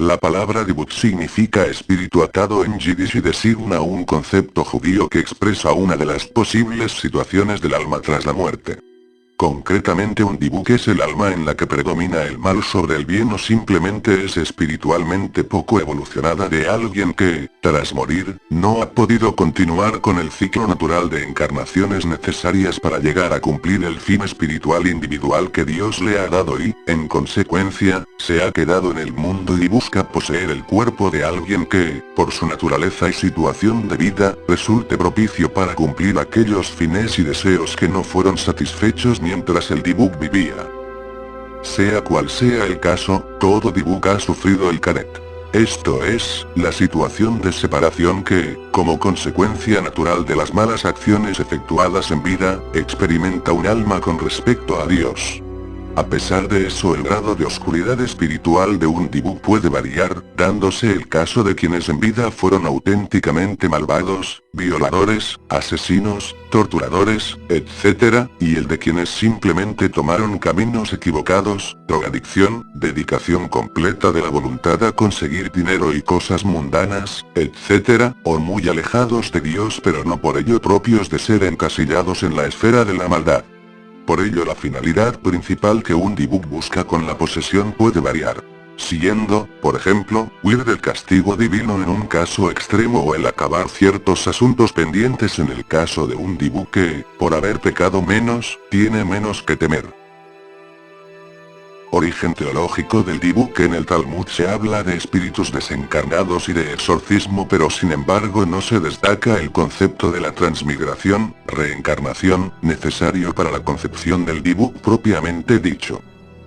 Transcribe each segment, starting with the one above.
La palabra dibuk significa espíritu atado en yiddish y designa un concepto judío que expresa una de las posibles situaciones del alma tras la muerte. Concretamente un dibuk es el alma en la que predomina el mal sobre el bien o simplemente es espiritualmente poco evolucionada de alguien que, tras morir, no ha podido continuar con el ciclo natural de encarnaciones necesarias para llegar a cumplir el fin espiritual individual que Dios le ha dado y, en consecuencia, se ha quedado en el mundo y busca poseer el cuerpo de alguien que, por su naturaleza y situación de vida, resulte propicio para cumplir aquellos fines y deseos que no fueron satisfechos mientras el dibuk vivía. Sea cual sea el caso, todo dibuk ha sufrido el karet. Esto es, la situación de separación que, como consecuencia natural de las malas acciones efectuadas en vida, experimenta un alma con respecto a Dios. A pesar de eso, el grado de oscuridad espiritual de un dibuk puede variar, dándose el caso de quienes en vida fueron auténticamente malvados, violadores, asesinos, torturadores, etc., y el de quienes simplemente tomaron caminos equivocados, drogadicción, dedicación completa de la voluntad a conseguir dinero y cosas mundanas, etc., o muy alejados de Dios pero no por ello propios de ser encasillados en la esfera de la maldad. Por ello la finalidad principal que un dibuk busca con la posesión puede variar. Siendo, por ejemplo, huir del castigo divino en un caso extremo o el acabar ciertos asuntos pendientes en el caso de un dibuk que, por haber pecado menos, tiene menos que temer. Origen teológico del dibuk. En el Talmud se habla de espíritus desencarnados y de exorcismo, pero sin embargo no se destaca el concepto de la transmigración, reencarnación, necesario para la concepción del dibuk propiamente dicho.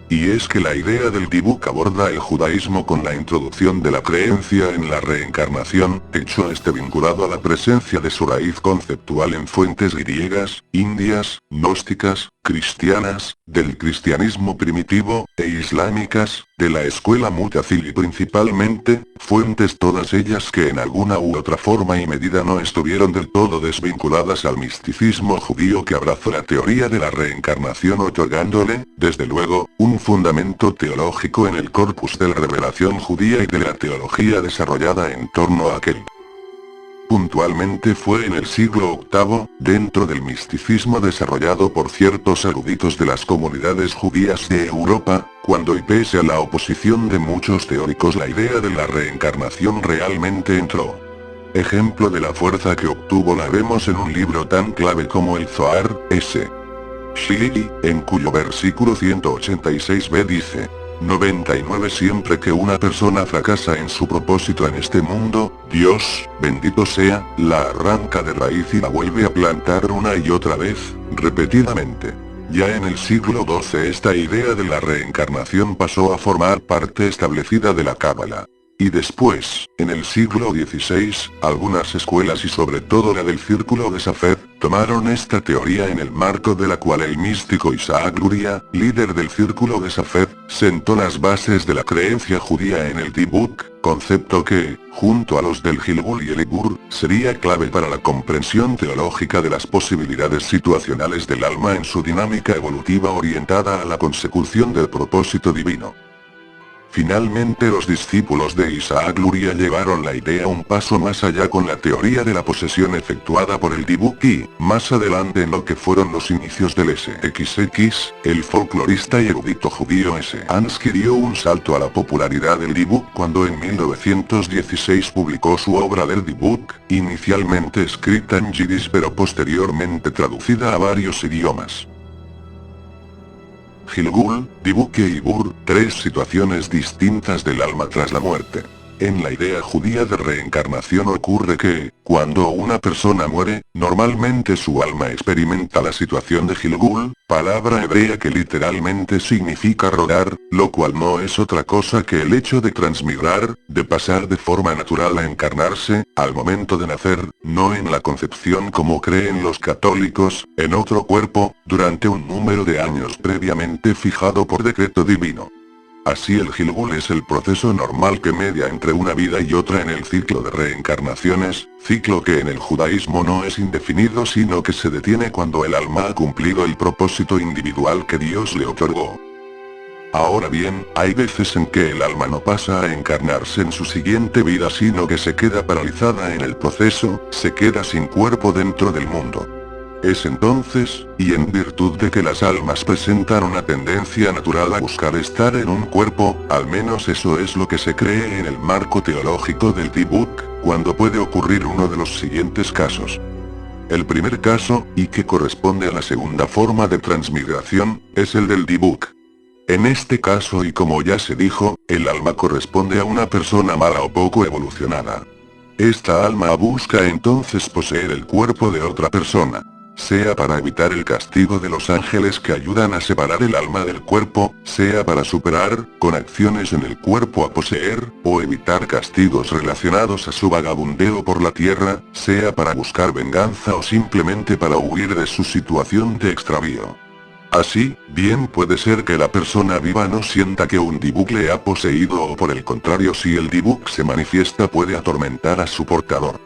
Y es que la idea del dibuk aborda el judaísmo con la introducción de la creencia en la reencarnación, hecho este vinculado a la presencia de su raíz conceptual en fuentes griegas, indias, gnósticas, cristianas, del cristianismo primitivo, e islámicas, de la escuela mutazili principalmente, fuentes todas ellas que en alguna u otra forma y medida no estuvieron del todo desvinculadas al misticismo judío que abrazó la teoría de la reencarnación otorgándole, desde luego, un fundamento teológico en el corpus de la revelación judía y de la teología desarrollada en torno a aquel. Puntualmente fue en el siglo VIII, dentro del misticismo desarrollado por ciertos eruditos de las comunidades judías de Europa, cuando y pese a la oposición de muchos teóricos la idea de la reencarnación realmente entró. Ejemplo de la fuerza que obtuvo la vemos en un libro tan clave como el Zohar, S. Shili, en cuyo versículo 186b dice: 99 Siempre que una persona fracasa en su propósito en este mundo, Dios, bendito sea, la arranca de raíz y la vuelve a plantar una y otra vez, repetidamente. Ya en el siglo XII esta idea de la reencarnación pasó a formar parte establecida de la Cábala. Y después, en el siglo XVI, algunas escuelas y sobre todo la del Círculo de Safed, tomaron esta teoría en el marco de la cual el místico Isaac Luria, líder del Círculo de Safed, sentó las bases de la creencia judía en el dibuk, concepto que, junto a los del Gilgul y el Ibur, sería clave para la comprensión teológica de las posibilidades situacionales del alma en su dinámica evolutiva orientada a la consecución del propósito divino. Finalmente los discípulos de Isaac Luria llevaron la idea un paso más allá con la teoría de la posesión efectuada por el dibuk y, más adelante en lo que fueron los inicios del SXX, el folclorista y erudito judío S. Ansky dio un salto a la popularidad del dibuk cuando en 1916 publicó su obra del dibuk, inicialmente escrita en yiddish pero posteriormente traducida a varios idiomas. Gilgul, dibuk e ibur, tres situaciones distintas del alma tras la muerte. En la idea judía de reencarnación ocurre que, cuando una persona muere, normalmente su alma experimenta la situación de Gilgul, palabra hebrea que literalmente significa rodar, lo cual no es otra cosa que el hecho de transmigrar, de pasar de forma natural a encarnarse, al momento de nacer, no en la concepción como creen los católicos, en otro cuerpo, durante un número de años previamente fijado por decreto divino. Así el Gilgul es el proceso normal que media entre una vida y otra en el ciclo de reencarnaciones, ciclo que en el judaísmo no es indefinido sino que se detiene cuando el alma ha cumplido el propósito individual que Dios le otorgó. Ahora bien, hay veces en que el alma no pasa a encarnarse en su siguiente vida sino que se queda paralizada en el proceso, se queda sin cuerpo dentro del mundo. Es entonces, y en virtud de que las almas presentan una tendencia natural a buscar estar en un cuerpo, al menos eso es lo que se cree en el marco teológico del Dibuk, cuando puede ocurrir uno de los siguientes casos. El primer caso, y que corresponde a la segunda forma de transmigración, es el del Dibuk. En este caso y como ya se dijo, el alma corresponde a una persona mala o poco evolucionada. Esta alma busca entonces poseer el cuerpo de otra persona. Sea para evitar el castigo de los ángeles que ayudan a separar el alma del cuerpo, sea para superar, con acciones en el cuerpo a poseer, o evitar castigos relacionados a su vagabundeo por la tierra, sea para buscar venganza o simplemente para huir de su situación de extravío. Así, bien puede ser que la persona viva no sienta que un Dibuk le ha poseído o por el contrario si el Dibuk se manifiesta puede atormentar a su portador.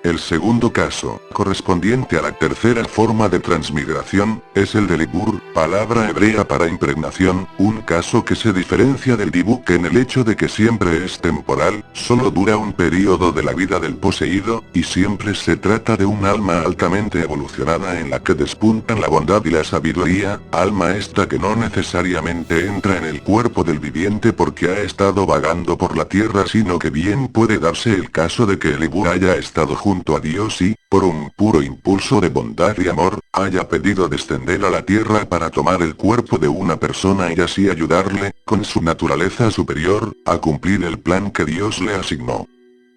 El segundo caso, correspondiente a la tercera forma de transmigración, es el del Ibur, palabra hebrea para impregnación, un caso que se diferencia del Dibuk en el hecho de que siempre es temporal, solo dura un periodo de la vida del poseído, y siempre se trata de un alma altamente evolucionada en la que despuntan la bondad y la sabiduría, alma esta que no necesariamente entra en el cuerpo del viviente porque ha estado vagando por la tierra sino que bien puede darse el caso de que el Ibur haya estado junto a Dios y, por un puro impulso de bondad y amor, haya pedido descender a la tierra para tomar el cuerpo de una persona y así ayudarle, con su naturaleza superior, a cumplir el plan que Dios le asignó.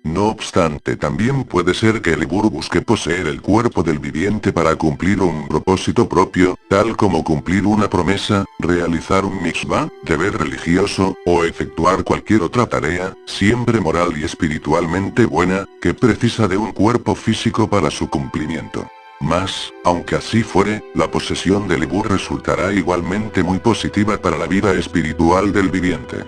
No obstante, también puede ser que el Ibur busque poseer el cuerpo del viviente para cumplir un propósito propio, tal como cumplir una promesa, realizar un mitzvah, deber religioso, o efectuar cualquier otra tarea, siempre moral y espiritualmente buena, que precisa de un cuerpo físico para su cumplimiento. Mas, aunque así fuere, la posesión del Ibur resultará igualmente muy positiva para la vida espiritual del viviente.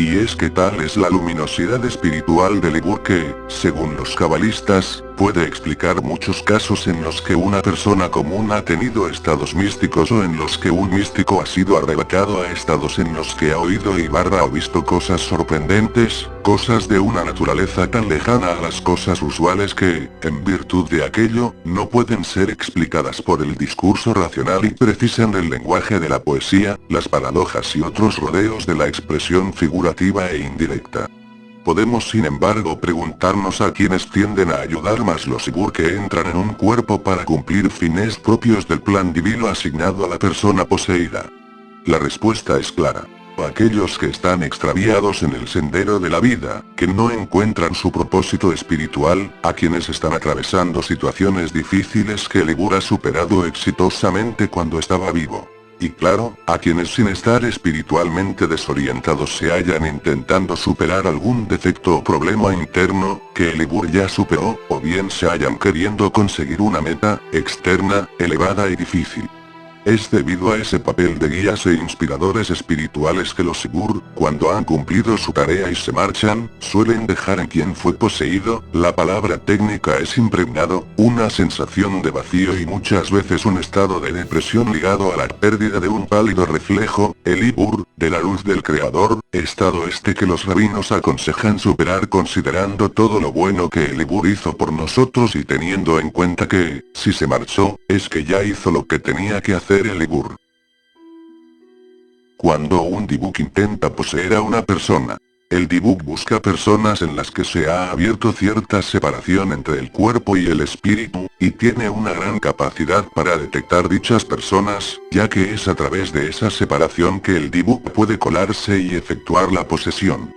Y es que tal es la luminosidad espiritual del Ibur que, según los cabalistas, puede explicar muchos casos en los que una persona común ha tenido estados místicos o en los que un místico ha sido arrebatado a estados en los que ha oído y o visto cosas sorprendentes, cosas de una naturaleza tan lejana a las cosas usuales que, en virtud de aquello, no pueden ser explicadas por el discurso racional y precisan del lenguaje de la poesía, las paradojas y otros rodeos de la expresión figurativa e indirecta. Podemos sin embargo preguntarnos a quienes tienden a ayudar más los Ibur que entran en un cuerpo para cumplir fines propios del plan divino asignado a la persona poseída. La respuesta es clara. Aquellos que están extraviados en el sendero de la vida, que no encuentran su propósito espiritual, a quienes están atravesando situaciones difíciles que el Ibur ha superado exitosamente cuando estaba vivo. Y claro, a quienes sin estar espiritualmente desorientados se hallan intentando superar algún defecto o problema interno, que el Ibur ya superó, o bien se hallan queriendo conseguir una meta, externa, elevada y difícil. Es debido a ese papel de guías e inspiradores espirituales que los Ibur, cuando han cumplido su tarea y se marchan, suelen dejar en quien fue poseído, la palabra técnica es impregnado, una sensación de vacío y muchas veces un estado de depresión ligado a la pérdida de un pálido reflejo, el Ibur, de la luz del Creador, estado este que los rabinos aconsejan superar considerando todo lo bueno que el Ibur hizo por nosotros y teniendo en cuenta que, si se marchó, es que ya hizo lo que tenía que hacer el Ibur. Cuando un Dibuk intenta poseer a una persona, el Dibuk busca personas en las que se ha abierto cierta separación entre el cuerpo y el espíritu, y tiene una gran capacidad para detectar dichas personas, ya que es a través de esa separación que el Dibuk puede colarse y efectuar la posesión.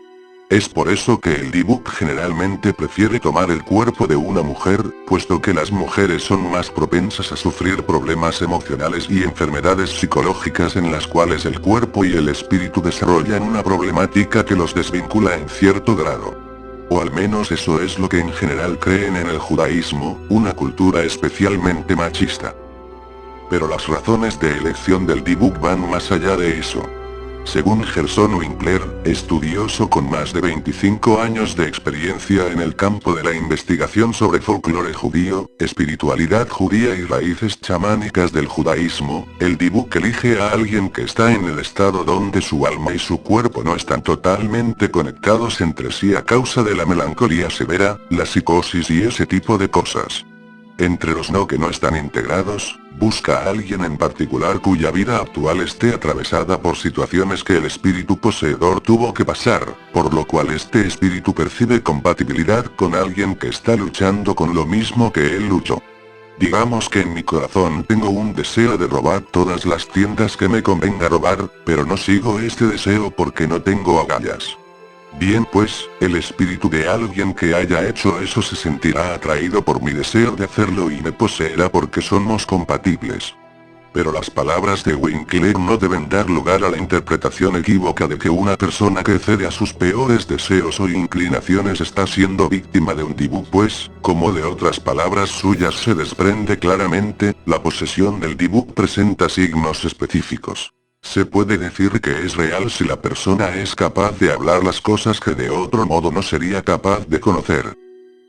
Es por eso que el Dibuk generalmente prefiere tomar el cuerpo de una mujer, puesto que las mujeres son más propensas a sufrir problemas emocionales y enfermedades psicológicas en las cuales el cuerpo y el espíritu desarrollan una problemática que los desvincula en cierto grado. O al menos eso es lo que en general creen en el judaísmo, una cultura especialmente machista. Pero las razones de elección del Dibuk van más allá de eso. Según Gerson Winkler, estudioso con más de 25 años de experiencia en el campo de la investigación sobre folclore judío, espiritualidad judía y raíces chamánicas del judaísmo, el Dibuk elige a alguien que está en el estado donde su alma y su cuerpo no están totalmente conectados entre sí a causa de la melancolía severa, la psicosis y ese tipo de cosas. Entre los que no están integrados, busca a alguien en particular cuya vida actual esté atravesada por situaciones que el espíritu poseedor tuvo que pasar, por lo cual este espíritu percibe compatibilidad con alguien que está luchando con lo mismo que él luchó. Digamos que en mi corazón tengo un deseo de robar todas las tiendas que me convenga robar, pero no sigo este deseo porque no tengo agallas. Bien pues, el espíritu de alguien que haya hecho eso se sentirá atraído por mi deseo de hacerlo y me poseerá porque somos compatibles. Pero las palabras de Winkler no deben dar lugar a la interpretación equívoca de que una persona que cede a sus peores deseos o inclinaciones está siendo víctima de un Dibuk, pues, como de otras palabras suyas se desprende claramente, la posesión del Dibuk presenta signos específicos. Se puede decir que es real si la persona es capaz de hablar las cosas que de otro modo no sería capaz de conocer.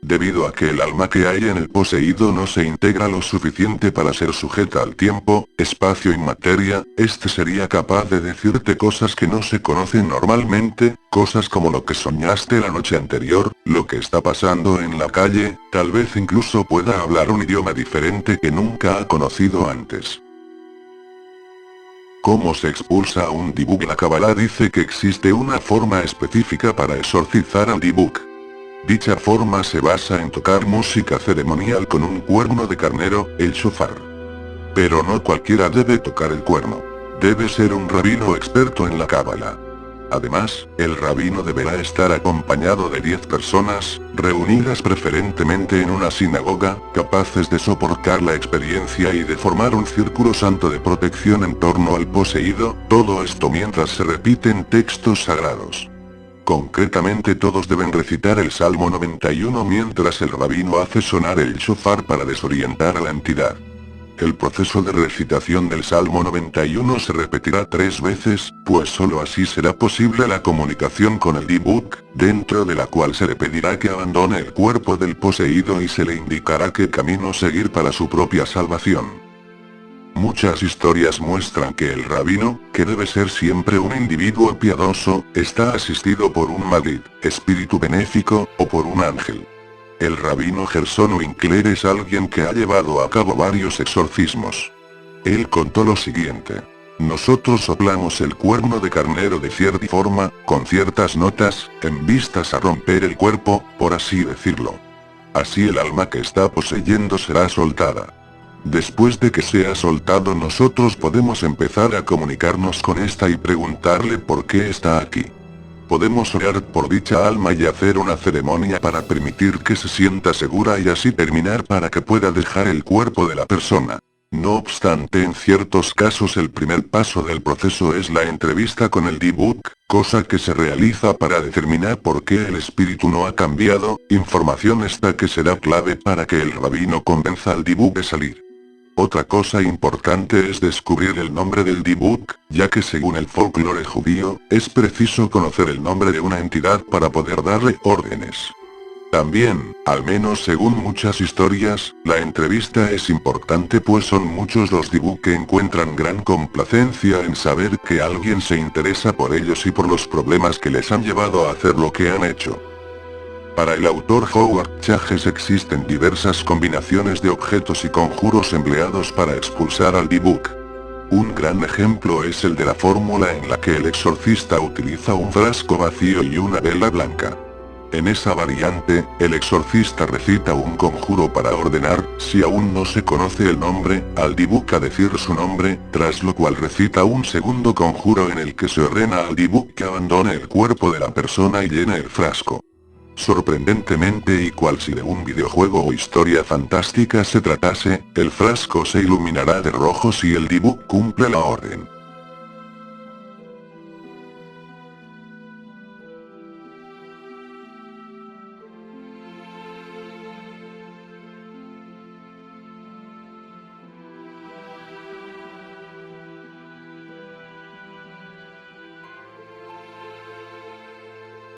Debido a que el alma que hay en el poseído no se integra lo suficiente para ser sujeta al tiempo, espacio y materia, este sería capaz de decirte cosas que no se conocen normalmente, cosas como lo que soñaste la noche anterior, lo que está pasando en la calle, tal vez incluso pueda hablar un idioma diferente que nunca ha conocido antes. ¿Cómo se expulsa a un Dibuk? La Kabbalah dice que existe una forma específica para exorcizar al Dibuk. Dicha forma se basa en tocar música ceremonial con un cuerno de carnero, el shofar. Pero no cualquiera debe tocar el cuerno. Debe ser un rabino experto en la Kabbalah. Además, el rabino deberá estar acompañado de 10 personas, reunidas preferentemente en una sinagoga, capaces de soportar la experiencia y de formar un círculo santo de protección en torno al poseído, todo esto mientras se repiten textos sagrados. Concretamente todos deben recitar el Salmo 91 mientras el rabino hace sonar el shofar para desorientar a la entidad. El proceso de recitación del Salmo 91 se repetirá 3 veces, pues solo así será posible la comunicación con el Dibuk, dentro de la cual se le pedirá que abandone el cuerpo del poseído y se le indicará qué camino seguir para su propia salvación. Muchas historias muestran que el rabino, que debe ser siempre un individuo piadoso, está asistido por un Magid, espíritu benéfico, o por un ángel. El rabino Gerson Winkler es alguien que ha llevado a cabo varios exorcismos. Él contó lo siguiente. Nosotros soplamos el cuerno de carnero de cierta forma, con ciertas notas, en vistas a romper el cuerpo, por así decirlo. Así el alma que está poseyendo será soltada. Después de que sea soltado nosotros podemos empezar a comunicarnos con esta y preguntarle por qué está aquí. Podemos orar por dicha alma y hacer una ceremonia para permitir que se sienta segura y así terminar para que pueda dejar el cuerpo de la persona. No obstante, en ciertos casos el primer paso del proceso es la entrevista con el Dibuk, cosa que se realiza para determinar por qué el espíritu no ha cambiado, información esta que será clave para que el rabino convenza al Dibuk de salir. Otra cosa importante es descubrir el nombre del Dibuk, ya que según el folclore judío, es preciso conocer el nombre de una entidad para poder darle órdenes. También, al menos según muchas historias, la entrevista es importante pues son muchos los Dibuk que encuentran gran complacencia en saber que alguien se interesa por ellos y por los problemas que les han llevado a hacer lo que han hecho. Para el autor Howard Chajes existen diversas combinaciones de objetos y conjuros empleados para expulsar al Dibuk. Un gran ejemplo es el de la fórmula en la que el exorcista utiliza un frasco vacío y una vela blanca. En esa variante, el exorcista recita un conjuro para ordenar, si aún no se conoce el nombre, al Dibuk a decir su nombre, tras lo cual recita un segundo conjuro en el que se ordena al Dibuk que abandone el cuerpo de la persona y llene el frasco. Sorprendentemente y cual si de un videojuego o historia fantástica se tratase, el frasco se iluminará de rojo si el Dibuk cumple la orden.